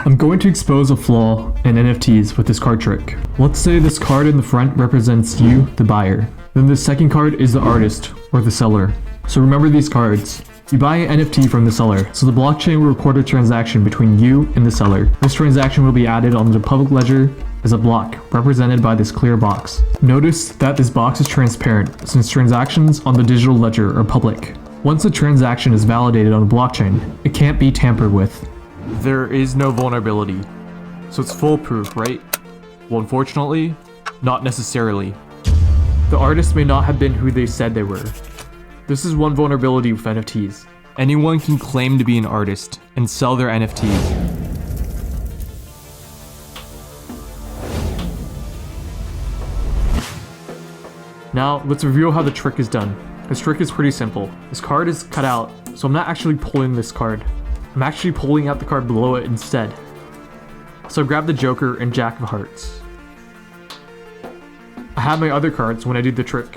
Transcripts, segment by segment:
I'm going to expose a flaw in NFTs with this card trick. Let's say this card in the front represents you, the buyer. Then the second card is the artist, or the seller. So remember these cards. You buy an NFT from the seller, so the blockchain will record a transaction between you and the seller. This transaction will be added on the public ledger as a block, represented by this clear box. Notice that this box is transparent, since transactions on the digital ledger are public. Once a transaction is validated on the blockchain, it can't be tampered with. There is no vulnerability. So it's foolproof, right? Well, unfortunately, not necessarily. The artist may not have been who they said they were. This is one vulnerability with NFTs. Anyone can claim to be an artist and sell their NFTs. Now, let's reveal how the trick is done. This trick is pretty simple. This card is cut out, so I'm not actually pulling this card. I'm actually pulling out the card below it instead. So grab the Joker and Jack of Hearts. I have my other cards when I do the trick.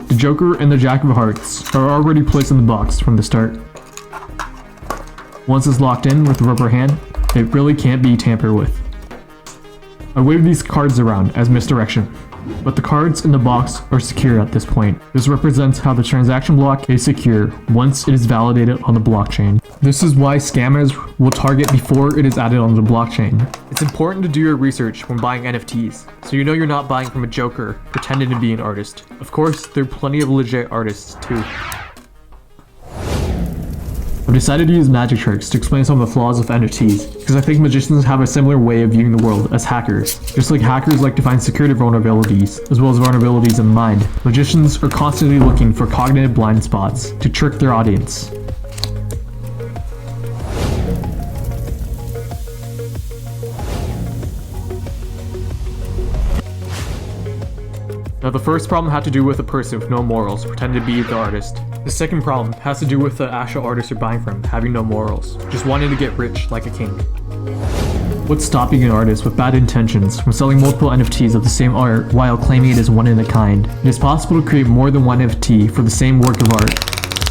The Joker and the Jack of Hearts are already placed in the box from the start. Once it's locked in with the rubber hand, it really can't be tampered with. I wave these cards around as misdirection, but the cards in the box are secure at this point. This represents how the transaction block is secure once it is validated on the blockchain. This is why scammers will target before it is added on the blockchain. It's important to do your research when buying NFTs, so you know you're not buying from a joker pretending to be an artist. Of course, there are plenty of legit artists too. I've decided to use magic tricks to explain some of the flaws of NFTs, because I think magicians have a similar way of viewing the world as hackers. Just like hackers like to find security vulnerabilities, as well as vulnerabilities in the mind, magicians are constantly looking for cognitive blind spots to trick their audience. Now the first problem had to do with a person with no morals pretending to be the artist. The second problem has to do with the actual artist you're buying from having no morals, just wanting to get rich like a king. What's stopping an artist with bad intentions from selling multiple NFTs of the same art while claiming it is one in a kind? It is possible to create more than one NFT for the same work of art.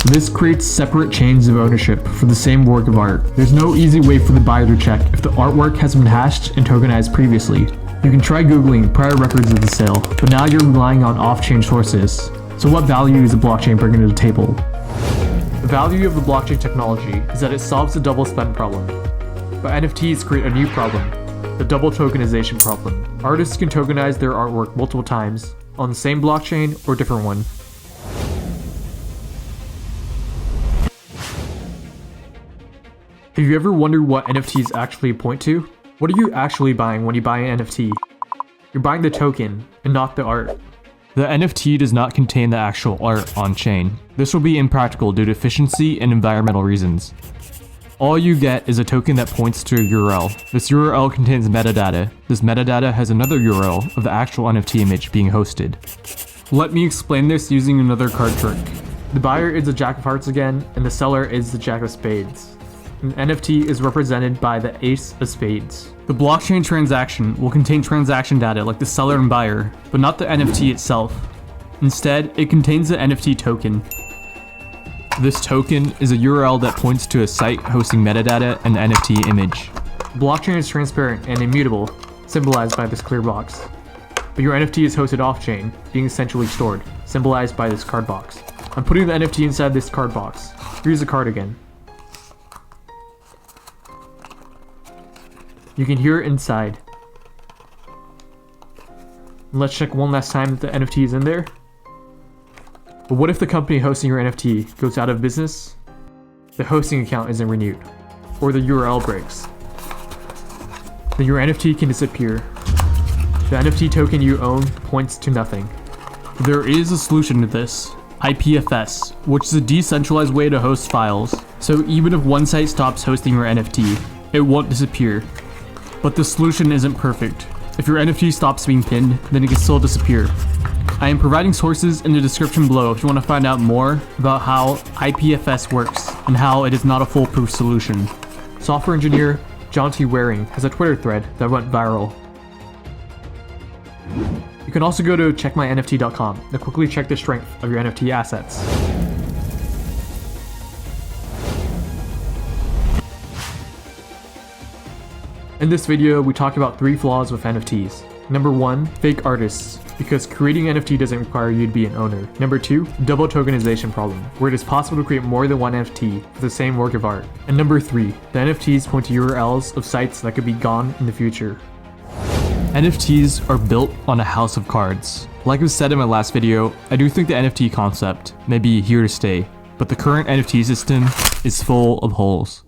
This creates separate chains of ownership for the same work of art. There's no easy way for the buyer to check if the artwork has been hashed and tokenized previously. You can try Googling prior records of the sale, but now you're relying on off-chain sources. So what value is the blockchain bringing to the table? The value of the blockchain technology is that it solves the double spend problem. But NFTs create a new problem, the double tokenization problem. Artists can tokenize their artwork multiple times on the same blockchain or different one. Have you ever wondered what NFTs actually point to? What are you actually buying when you buy an NFT? You're buying the token and not the art. The NFT does not contain the actual art on-chain. This will be impractical due to efficiency and environmental reasons. All you get is a token that points to a URL. This URL contains metadata. This metadata has another URL of the actual NFT image being hosted. Let me explain this using another card trick. The buyer is the Jack of Hearts again, and the seller is the Jack of Spades. An NFT is represented by the Ace of Spades. The blockchain transaction will contain transaction data like the seller and buyer, but not the NFT itself. Instead, it contains the NFT token. This token is a URL that points to a site hosting metadata and the NFT image. The blockchain is transparent and immutable, symbolized by this clear box. But your NFT is hosted off-chain, being essentially stored, symbolized by this card box. I'm putting the NFT inside this card box. Here's the card again. You can hear it inside. Let's check one last time that the NFT is in there. But what if the company hosting your NFT goes out of business? The hosting account isn't renewed, or the URL breaks. Then your NFT can disappear. The NFT token you own points to nothing. There is a solution to this, IPFS, which is a decentralized way to host files. So even if one site stops hosting your NFT, it won't disappear. But the solution isn't perfect. If your NFT stops being pinned, then it can still disappear. I am providing sources in the description below if you want to find out more about how IPFS works and how it is not a foolproof solution. Software engineer John T. Waring has a Twitter thread that went viral. You can also go to checkmynft.com to quickly check the strength of your NFT assets. In this video, we talk about 3 flaws with NFTs. Number 1, fake artists, because creating an NFT doesn't require you to be an owner. Number 2, double tokenization problem, where it is possible to create more than one NFT for the same work of art. And number 3, the NFTs point to URLs of sites that could be gone in the future. NFTs are built on a house of cards. Like I said in my last video, I do think the NFT concept may be here to stay, but the current NFT system is full of holes.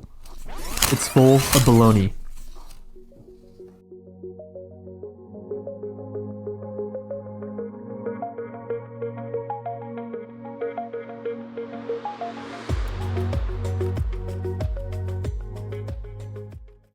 It's full of baloney.